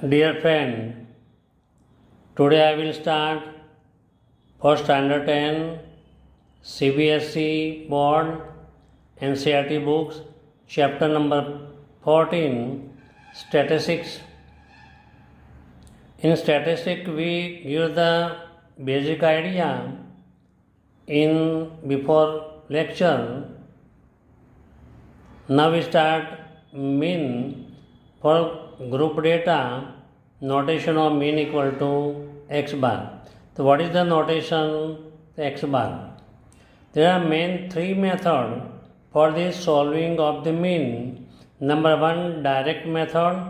Dear friend, today I will start for Standard 10 CBSE Board NCERT books, chapter number 14, Statistics. In statistics, we use the basic idea in before lecture. Now we start mean for group data. Notation of mean equal to x bar. So what is the notation x bar? There are main three methods for the solving of the mean. Number one, direct method,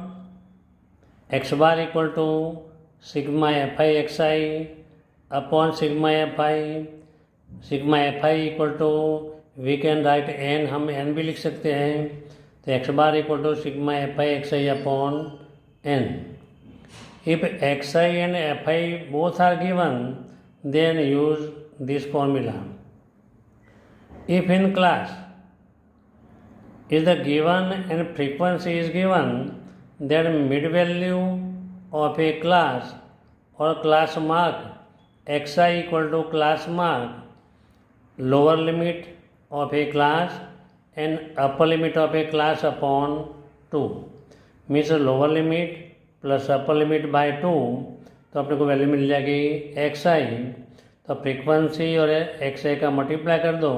x bar equal to sigma fi xi upon sigma fi. sigma fi equal to we can write n, हम n भी लिख सकते हैं, तो x bar equal to sigma fi xi upon n. If xi and fi both are given, then use this formula. If in class is the given and frequency is given, then mid value of a class or class mark xi equal to class mark lower limit of a class and upper limit of a class upon 2, means lower limit plus upper limit by 2, तो अपने को value मिल जाएगी x आई. तो frequency और x आई का multiply कर दो,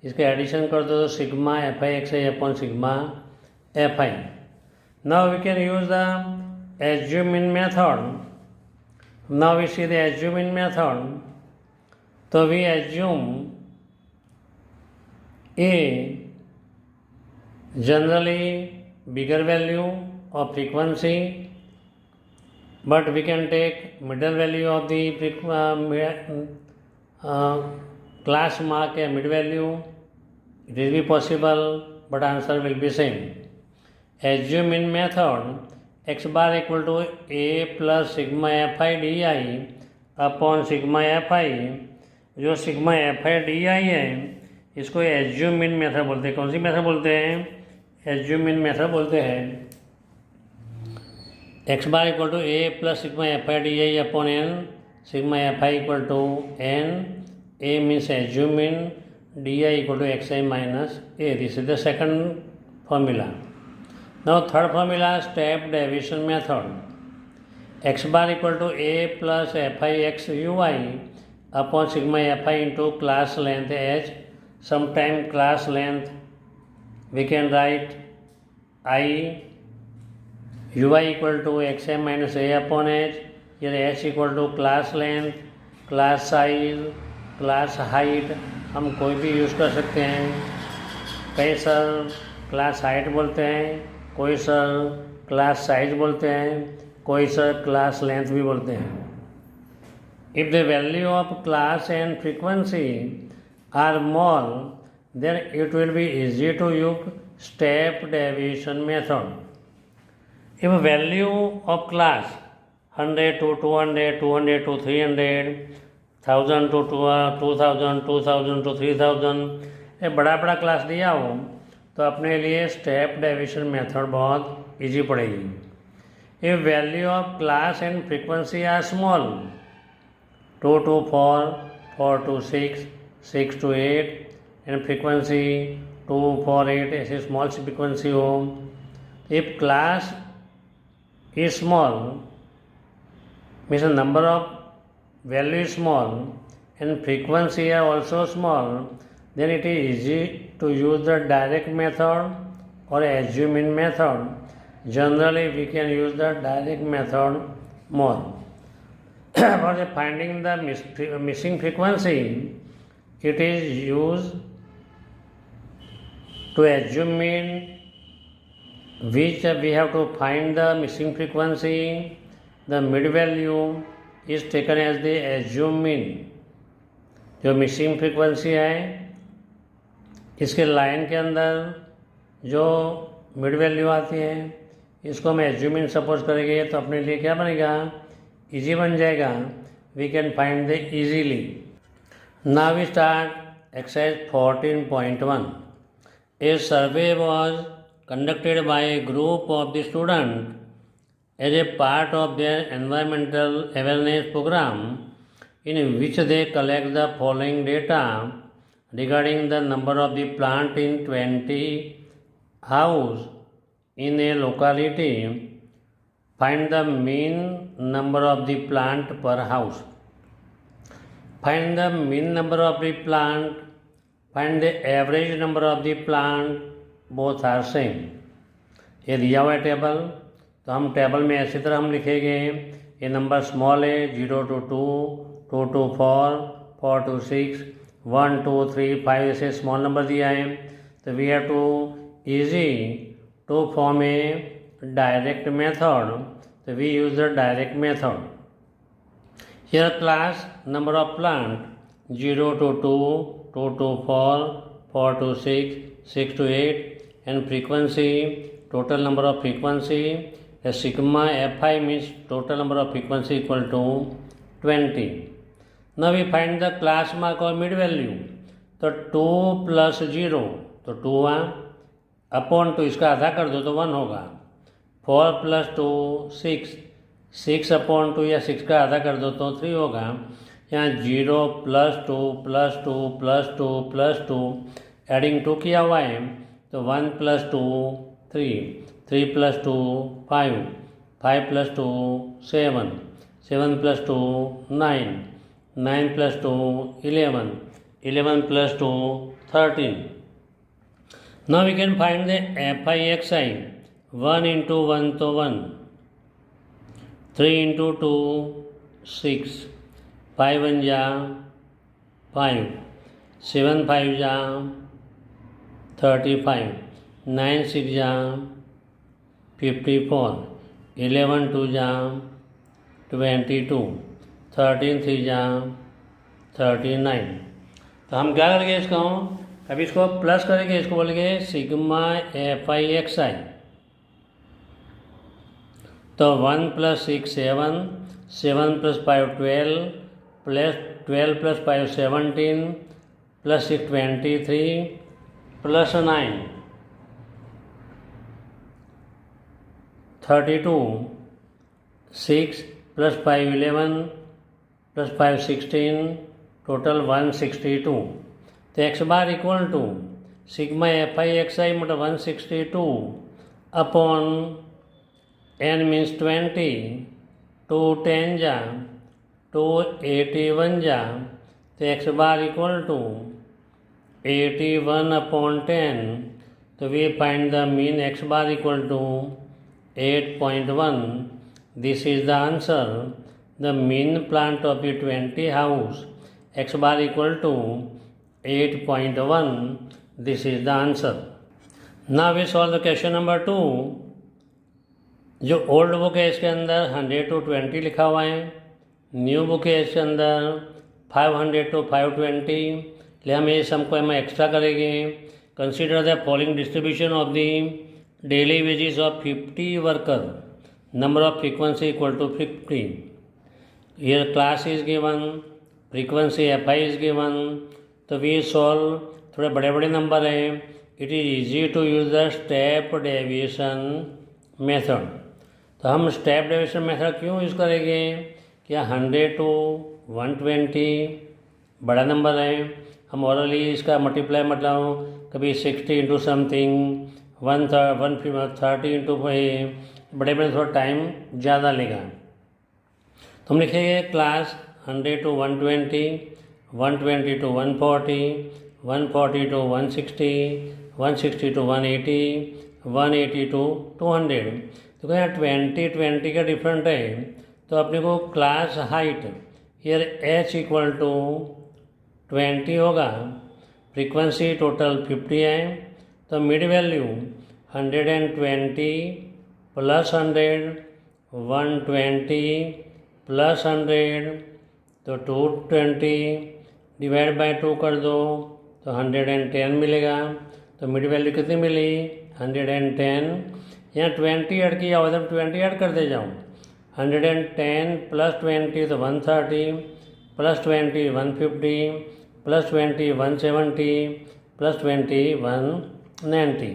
इसका एडिशन कर दो तो sigma F I X I upon sigma F I. Now we can use the assuming method. Now we see the assuming method. तो we assume a generally bigger value of frequency, but we can take middle value of the class mark a mid value. It will be possible, but answer will be same. Assume in method x bar equal to a plus sigma fi di upon sigma fi. जो sigma fi di है इसको assume in method बोलते हैं. कौन सी method बोलते हैं? assume in method बोलते हैं. x bar equal to a plus sigma fi di upon n, sigma fi equal to n, a means assume in, di equal to xi minus a. This is the second formula. Now third formula, step deviation method. X bar equal to a plus fi x ui upon sigma fi into class length h. Sometime class length we can write I ui equal to xm minus a upon h. here h equal to class length, class size, class height. हम कोई भी use कर सकते हैं. कई sir class height बोलते हैं, कोई सर क्लास साइज बोलते हैं, कोई सर क्लास लेंथ भी बोलते हैं. If the value of class and frequency are small, then it will be easy to use step deviation method. If value of class 100 to 200, 200 to 300, 1000 to 2000, 2000 to 3000, ये बड़ा बड़ा class दिया हो तो अपने लिए स्टेप डेविएशन मेथड बहुत easy पड़ेगी. If value of class and frequency are small, 2 to 4, 4 to 6, 6 to 8, and frequency 2, 4, 8 ऐसे स्मॉल फ्रीक्वेंसी हो. If class is small, means the number of value is small and frequency are also small, then it is easy to use the direct method or assume in method. Generally we can use the direct method more. For finding the missing frequency, it is used to assume in which we have to find the missing frequency. The mid value is taken as the assume in. जो missing frequency है इसके line के अंदर जो mid value आती है इसको हम एज्यूम इन सपोज करेंगे तो अपने लिए क्या बनेगा? इजी बन जाएगा. We can find the easily. Now we start exercise 14.1. A survey was conducted by a group of the students as a part of their environmental awareness program, in which they collect the following data regarding the number of the plant in 20 house in a locality. Find the mean number of the plant per house. Find the mean number of the plant. Find the average number of the plant. Both are same. ये दिया हुआ है table, तो हम table में ऐसी तरह हम लिखेंगे, ये नंबर स्मॉल है 0 to 2, 2 to 4, 4 to 6, 1 2 3 5 ऐसे स्मॉल नंबर दिया है. तो we have to easy to form a direct method, so we use the direct method. Here class number of plant 0 to 2, 2 to 4, 4 to 6, 6 to 8, and frequency, total number of frequency, a sigma fi means total number of frequency equal to 20. Now we find the class mark or mid value. तो 2 plus 0, तो 2 upon 2 इसका आधा कर दो तो 1 होगा. 4 plus 2 6, 6 upon 2 या 6 का आधा कर दो तो 3 होगा. यहाँ 0 plus 2 plus 2 plus 2 plus 2 adding 2 किया हुआ है, तो 1 plus 2 3, 3 plus 2 5, 5 plus 2 7, 7 plus 2 9, 9 plus 2 11, 11 plus 2 13. Now we can find the fi. 1 into 1 to 1, 3 into 2 6, 5 1 ja 5, 7 5 ja 35, 9 6 ja 54, 11 2 ja 22, 13 3 ja 39. तो हम क्या करेंगे इसको, अभी इसको प्लस करेंगे, इसको बोलेंगे सिग्मा fi. तो 1 plus 6 7, 7 plus 5 12, plus 12 plus 5 17, plus 6 23, plus 9 32, 6 plus 5 11, plus 5 16, total 162. तो x bar equal to sigma fi मतलब 162 अपॉन n means 20, 2 10 जा 2 81 जा, तो x bar equal to 81 upon 10. तो we find the mean x bar equal to 8.1. This is the answer. The mean plant of the 20 house x bar equal to 8.1. This is the answer. Now we solve the question number 2. जो old book है इसके अंदर 100 to 20 लिखा हुआ है, new book है इसके अंदर 500 to 520. इसलिए हम ये सम को हम एक्स्ट्रा करेंगे. Consider the following distribution of the daily wages of 50 worker. Number of frequency equal to 50. Here class is given, frequency fi is given. तो वी सॉल्व. थोड़े बड़े बड़े नंबर हैं, it is easy to use the step deviation method. तो हम step deviation method क्यों use करेंगे कि 100 to 120 बड़ा नंबर है. हम ओरली इसका मल्टीप्लाई मतलब कभी 60 इंटू समथिंग 130 इंटू बड़े बड़े थोड़ा टाइम ज़्यादा लेगा. तो हम लिखेंगे class 100 to 120, 120 to 140, 140 to 160, 160 to 180, 180 to 200. तो क्या 20 का डिफरेंट है. तो अपने को class height here h equal to 20 होगा. फ्रीक्वेंसी टोटल 50 है. तो मिड वैल्यू 120 प्लस 100, 120 प्लस 100, तो 220 डिवाइड बाय 2 कर दो तो 110 मिलेगा. तो मिड वैल्यू कितनी मिली 110. यहाँ 20 ऐड किया हुआ तो 20 ऐड करते जाऊँ. 110 प्लस 20 तो 130, प्लस 20 150, प्लस 20 170, प्लस 20 190.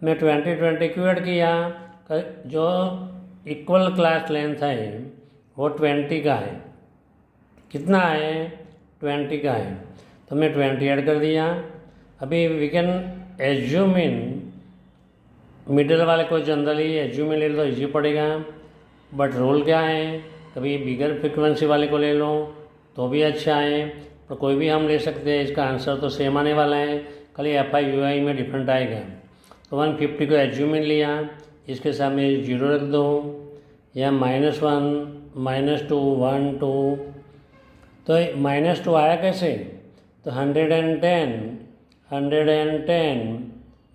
मैं 20 क्यों ऐड किया, जो इक्वल क्लास लेंथ है वो 20 का है। कितना है? 20 का है, तो मैं 20 ऐड कर दिया। अभी we can assume in, middle वाले को जनरली एज्यूम इन ले लो तो ईजी पड़ेगा, बट रूल क्या है, कभी बिगर फ्रिक्वेंसी वाले को ले लो तो भी अच्छा है, पर कोई भी हम ले सकते हैं। इसका आंसर तो सेम आने वाला है, खाली FI/UI में डिफरेंट आएगा। तो 150 को एज्यूम इन लिया, इसके सामने 0 रख दो, या -1 -2 1 2, तो -2 आया कैसे? तो 110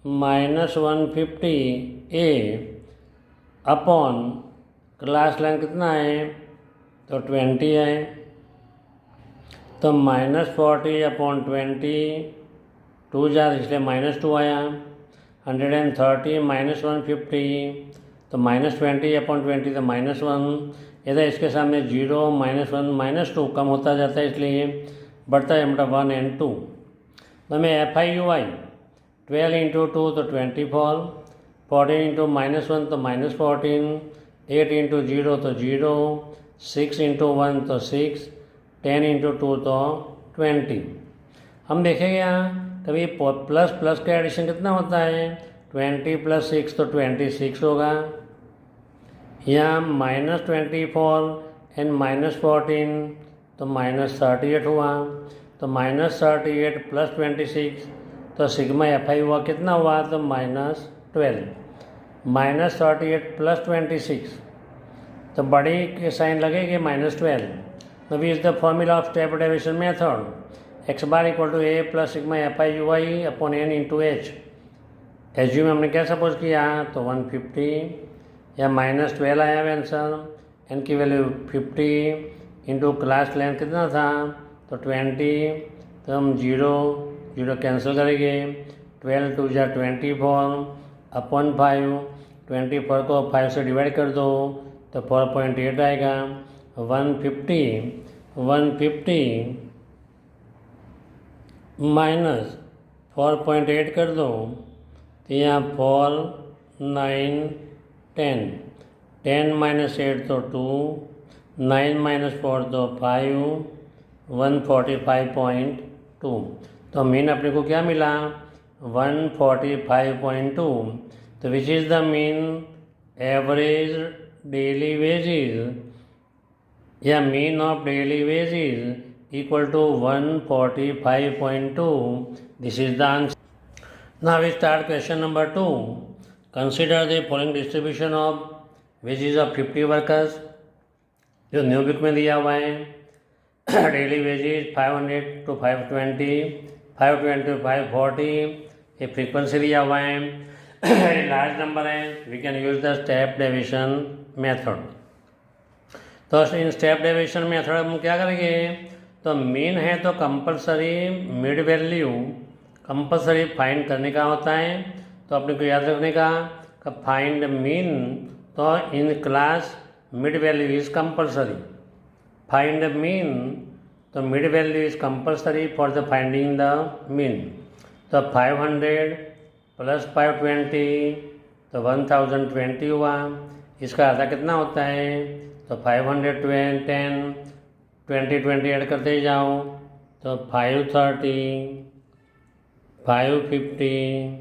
-150 A अपॉन क्लास लेंथ कितना है? तो 20 है, तो -40 अपॉन 20, 2 जार इसलिए -2 आया। 130 -150, तो -20 अपॉन 20 तो -1, इधर इसके सामने 0 -1 -2 कम होता जाता है, इसलिए बढ़ता है मतलब 1 and 2। तो मैं FI/UI 12 × 2 तो 24, 14 × -1 तो -14, 8 × 0 तो 0, 6 × 1 तो 6, 10 × 2 तो 20। हम देखेंगे यहाँ कभी प्लस प्लस का एडिशन कितना होता है? 20 + 6 तो 26 होगा। यहाँ -24 एंड -14 तो -38 हुआ, तो -38 + 26, तो सिग्मा FI हुआ कितना हुआ? तो -12, -38 + 26, तो बड़ी के साइन लगेगी -12। तो we is the formula of step deviation method, x bar equal to a plus sigma FI/UI upon n into h। Assume हमने क्या सपोज किया? तो 150 या -12 आया आंसर, n की वैल्यू 50 इंटू क्लास लेंथ कितना था? तो 20, तो हम 0 कैंसिल करेंगे, 12 2 × 24 अपॉन 5, 24 को 5 से डिवाइड कर दो तो 4.8 आएगा। 150 माइनस 4.8 कर दो तो यहाँ 4 9 10, 10 - 8 तो 2, 9 - 4 तो 5, 145.2। तो मीन अपने को क्या मिला? 145.2। तो which is the mean average daily wages या mean of daily wages equal to 145.2। This is the answer. Now we start question number 2। Consider the following distribution of wages of 50 workers, जो new book में दिया हुआ है। Daily wages 500 to 520, 520 to 540, ये frequency दिया हुआ है, लार्ज नंबर है। We can use the step deviation method. तो इन स्टेप डेविएशन मेथड हम क्या करेंगे? तो मीन है तो compulsory mid value compulsory find करने का होता है। तो अपने को याद रखने का फाइंड मीन, तो in class mid value is compulsory. Find mean, तो mid value is compulsory for the finding the mean. तो 500 + 520 तो 1020 हुआ। इसका आधा कितना होता है? तो 510 20 ऐड करते जाओ तो 530 550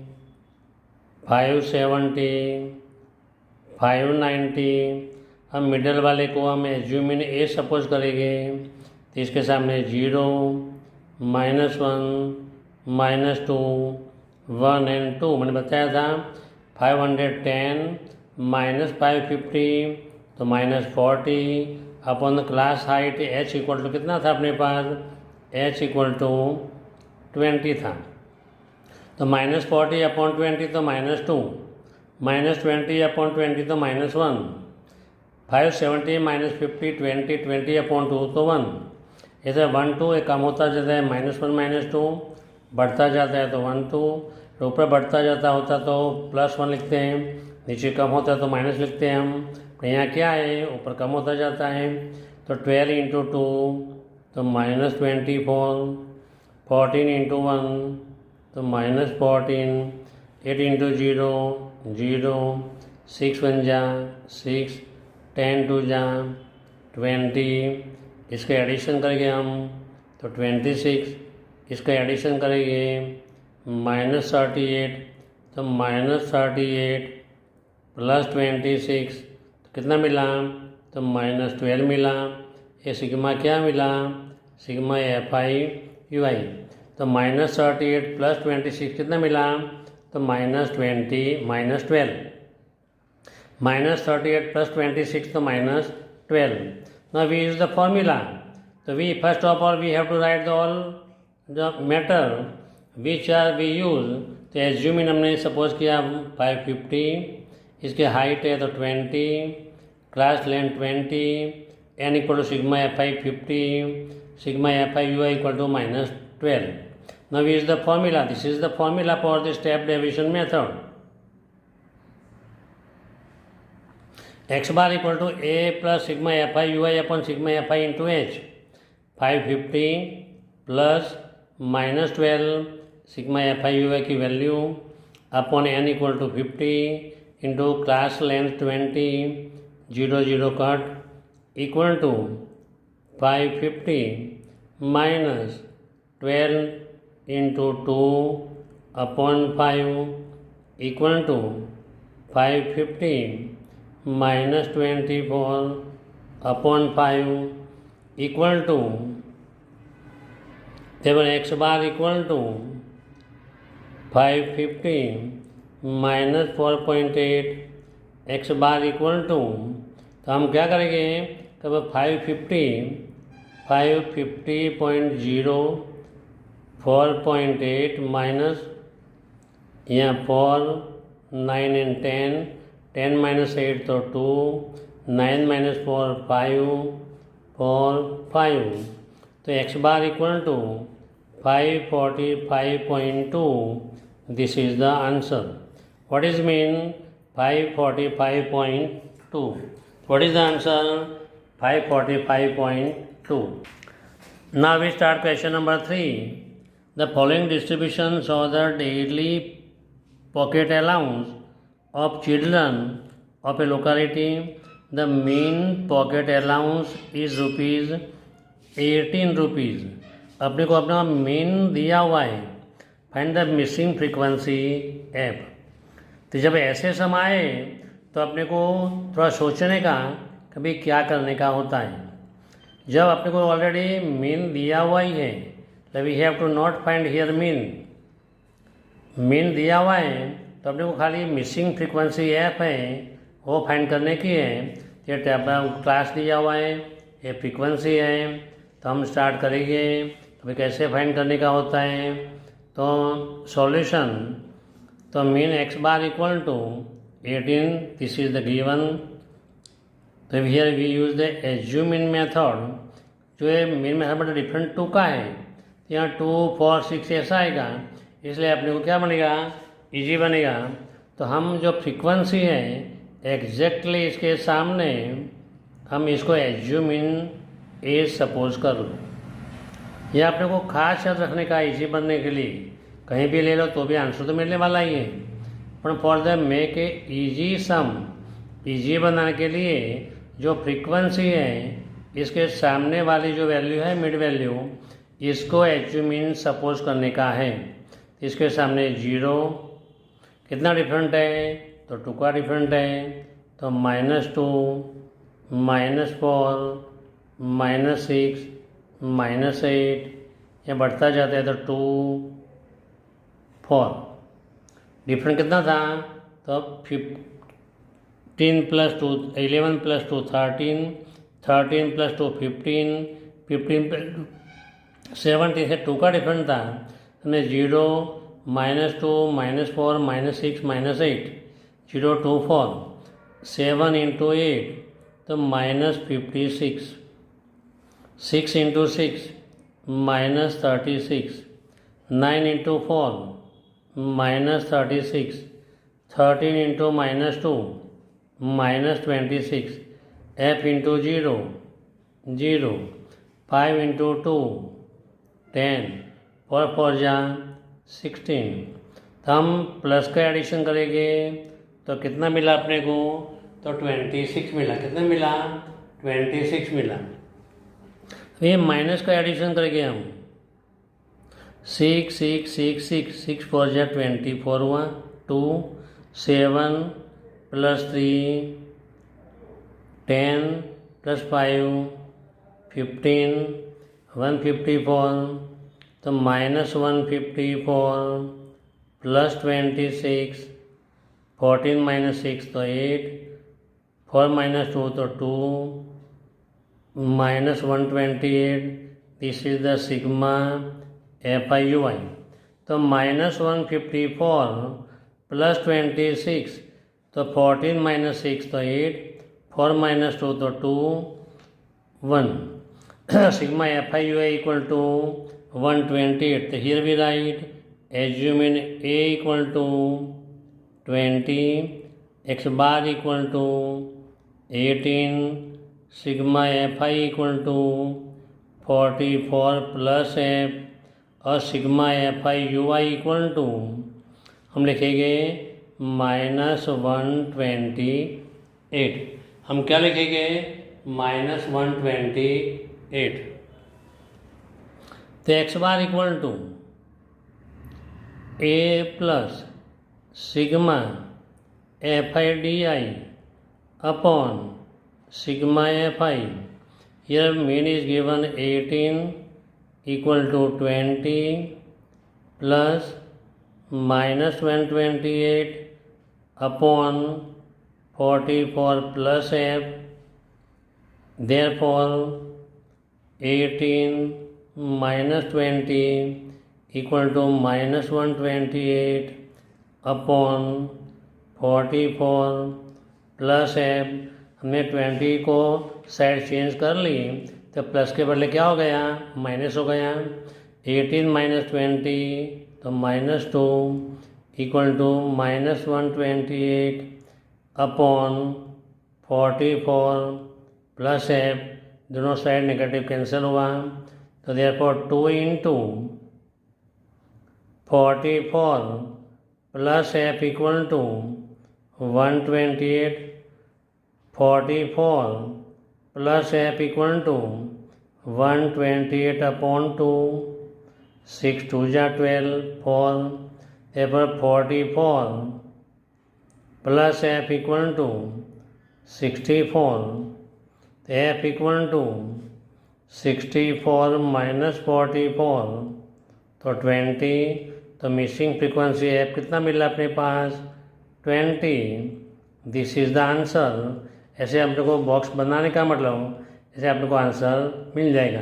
570 590। हम मिडल वाले को हम एज्यूम इन ए सपोज करेंगे, तो इसके सामने 0 -1 -2 1 and 2 मैंने बताया था। 510 -550 तो -40 upon the class height h equal to कितना था अपने पास? h इक्वल टू 20 था। तो -40 अपॉन 20 तो -2, -20 अपॉन 20 तो -1, 570 -50 20 20 अपॉन 2 तो 1। ऐसे 1 2 एक कम होता जाता है, -1 -2 बढ़ता जाता है तो 1 2, ऊपर बढ़ता जाता होता तो +1 लिखते हैं, नीचे कम होता है तो माइनस लिखते हैं हम। तो यहाँ क्या है? ऊपर कम होता जाता है। तो 12 × 2 तो -24, 14 × 1 तो -14, 8 × 0 0, 6 1 जा 6, 10 टू जा 20, इसका एडिशन करेंगे हम तो 26, इसका एडिशन करेंगे -38, तो -38 प्लस 26 तो कितना मिला, तो -12 मिला। ये सिग्मा क्या मिला, सिग्मा FI/UI। तो -38 प्लस 26 कितना मिला, तो -20 -12, -38 प्लस 26 तो -12। Now we use the formula. So we first of all we have to write all the matter which are we use. तो एज्यूमिन हमने सपोज किया 550, इसके हाइट है तो 20, class length 20, n equal to sigma FI/50, sigma FI/UI equal to -12। Now we use the formula. This is the formula for the step deviation method. X bar equal to A plus sigma FI/UI upon sigma FI into H. 550 plus -12 sigma FI/UI की value upon n equal to 50 into class length 20, 0 0 cut equal to 550 minus 12 into 2 upon 5 equal to 550 -24 upon 5 equal to, table x bar equal to 550 -4.8 x bar equal to, तो हम क्या करेंगे, तब 550.0 4.8 minus यहाँ 4 9 and 10, 10 minus 8 तो 2, 9 minus 4 5, तो x bar equal to 545.2। This is the answer. What is mean 545.2? What is the answer 545.2? Now we start question number 3। The following distribution of the daily pocket allowance of children of a locality. The mean pocket allowance is ₹18। अपने को अपना mean दिया हुआ है, find the missing frequency F. तो जब ऐसे सम आए तो अपने को थोड़ा सोचने का कभी क्या करने का होता है। जब अपने को ऑलरेडी मीन दिया हुआ ही है, we have to not find here mean दिया हुआ है, तो अपने को खाली मिसिंग फ्रीक्वेंसी एफ है वो फाइंड करने की है। ये क्लास दिया हुआ है, ये फ्रीक्वेंसी है, तो हम स्टार्ट करेंगे। तो फिर कैसे फाइंड करने का होता है, तो सॉल्यूशन, तो mean X bar equal to 18, this is the given. तो here we use the assuming method. जो है मीन मेथड बट डिफरेंट 2 का है, यहाँ 2 4 6 ऐसा आएगा, इसलिए अपने को क्या बनेगा, इजी बनेगा। तो हम जो फ्रीक्वेंसी है एग्जैक्टली इसके सामने हम इसको एज्यूमिन ए सपोज कर लो। यह अपने को खास याद रखने का इजी बनने के लिए कहीं भी ले लो तो भी आंसर तो मिलने वाला ही है, पर for the make a easy sum, easy बनाने के लिए जो फ्रीक्वेंसी है इसके सामने वाली जो वैल्यू है मिड वैल्यू, इसको एज्यूमिन सपोज करने का है। इसके सामने 0 कितना डिफरेंट है, तो 2 का डिफरेंट है, तो -2 -4 -6 -8 ये बढ़ता जाता है, तो 2 4 डिफरेंट कितना था, तो 15 + 2 11 + 2 13 13 + 2 15 15 + 2 17 से 2 का डिफरेंट था, हमने 0 -2 -4 -6 -8 0 2 4 7 × 8 तो -56 6 × 6 -36 9 × 4 -36 13 × -2 -26 f × 0 0 5 × 2 10 4 4 जा 16। तो हम प्लस का एडिशन करेंगे तो कितना मिला अपने को, तो 26 मिला। कितना मिला? 26 मिला। ये माइनस का एडिशन करेंगे हम। 6 6 6 6 6 4 जा 24 हुआ। 2 7 + 3 10 + 5 15 154। तो -154 + 26 14 - 6 तो 8 4 - 2 तो 2 -128। This is the sigma FIUI। तो -154 + 26 तो 14 - 6 तो 8 4 - 2 तो 2 1 sigma FIUI equal to 128. So here we write assuming A equal to 20, x bar equal to 18, sigma FI equal to 44 plus F और सिग्मा FIUI इक्वल टू हम लिखेंगे -128। हम क्या लिखेंगे? -128। तो x bar equal to A plus sigma FIDI upon sigma FI। Here mean is given 18 equal to 20 plus -128 upon 44 plus F. Therefore 18 minus 20 equal to -128 upon 44 plus F। हमने 20 को side change कर ली तो प्लस के बदले क्या हो गया? Minus हो गया। 18 - 20 तो -2 इक्वल टू -128 अपॉन 44 प्लस F। दोनों साइड नेगेटिव कैंसिल हुआ तो therefore 2 × 44 plus F equal to 128। 44 plus F equal to 128 upon 2 6 2 जा 12 4 एपर 44 plus F equal to 64। F equal to 64 - 44 तो 20। तो मिसिंग फ्रीक्वेंसी F कितना मिला अपने पास? 20। This is the answer. ऐसे आप लोग को बॉक्स बनाने का मतलब ऐसे आप लोग को आंसर मिल जाएगा।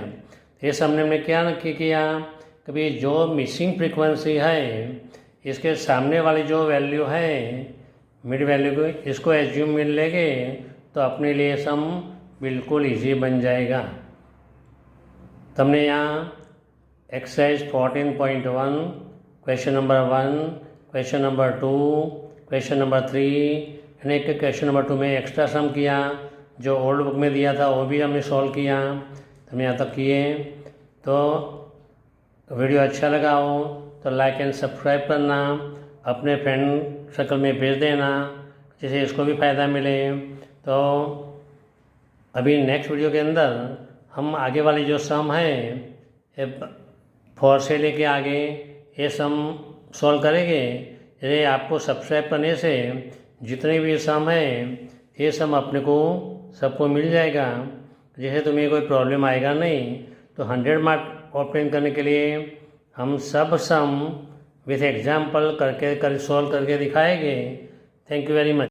ये सामने हमने क्या किया? कभी जो मिसिंग फ्रीक्वेंसी है इसके सामने वाली जो वैल्यू है मिड वैल्यू को इसको एज्यूम मिल लेंगे तो अपने लिए सम बिल्कुल इजी बन जाएगा। तो हमने यहाँ exercise 14.1 question number 1, question number 2, question number 3 यानी कि क्वेश्चन नंबर 2 में एक्स्ट्रा सम किया, जो ओल्ड बुक में दिया था वो भी हमने सॉल्व किया। तो हम यहाँ तक किए। तो वीडियो अच्छा लगा हो तो लाइक एंड सब्सक्राइब करना, अपने फ्रेंड सर्कल में भेज देना जिससे इसको भी फ़ायदा मिले। तो अभी नेक्स्ट वीडियो के अंदर हम आगे वाली जो सम है 4 से लेके आगे ये सम सॉल्व करेंगे। ये आपको सब्सक्राइब करने से जितने भी सम है ये सम अपने को सबको मिल जाएगा। जैसे तुम्हें कोई प्रॉब्लम आएगा नहीं। तो 100 मार्क ऑब्टेन करने के लिए हम सब सम विथ एग्जाम्पल करके सॉल्व करके दिखाएंगे। Thank you very much.